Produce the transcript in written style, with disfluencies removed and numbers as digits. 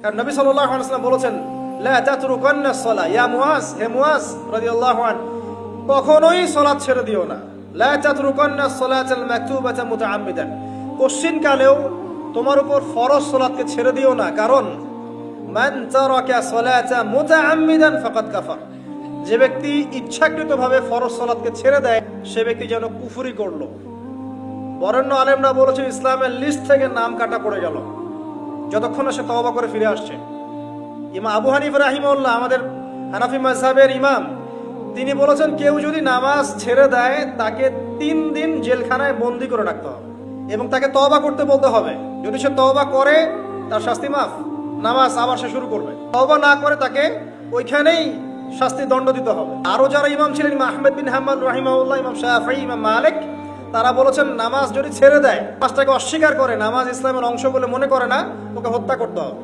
কারণ নবী সাল্লাল্লাহু আলাইহি ওয়াসাল্লাম বলেছেন, লা তাতরুকান্না সালাহ, ইয়া মুআজ, হে মুআজ রাদিয়াল্লাহু আনহু, কখনোই সালাত ছেড়ে দিও না। লা তাতরুকান্না সালাতাল মাকতুবাতা মুতাআম্মিদান, কোশ্চিন কালেও তোমার উপর ফরজ সালাতকে ছেড়ে দিও না। কারণ মান তারাকা সালাতা মুতাআম্মিদান ফাকাদ কাফার, যে ব্যক্তি ইচ্ছাকৃতভাবে ফরজ সালাতকে ছেড়ে দেয় সে ব্যক্তি যেন কুফরি করলো। বরেণ্য আলেমরা বলেছে ইসলামের লিস্ট থেকে নাম কাটা পড়ে গেল যতক্ষণ না সে তওবা করে ফিরে আসছে। ইমাম আবু হানিফা রাহিমাহুল্লাহ, আমাদের হানাফি মাযহাবের ইমাম, তিনি বলেছেন কেউ যদি নামাজ ছেড়ে দেয় তাকে 3 দিন জেলখানায় বন্দি করে রাখতে হবে এবং তাকে তওবা করতে বলতে হবে। যদি সে তওবা করে তার শাস্তি মাফ, নামাজ আবার সে শুরু করবে। তওবা না করে তাকে ওইখানেই শাস্তি দণ্ড দিতে হবে। আরো যারা ইমাম ছিলেন, ইমাম আহমেদ বিন হাম্বল রাহিমাহুল্লাহ, ইমাম শাফিঈ, ইমাম মালিক, তারা বলেছেন নামাজ যদি ছেড়ে দেয়, নামাজটাকে অস্বীকার করে, নামাজ ইসলামের অংশ বলে মনে করে না, ওকে হত্যা করতে হবে।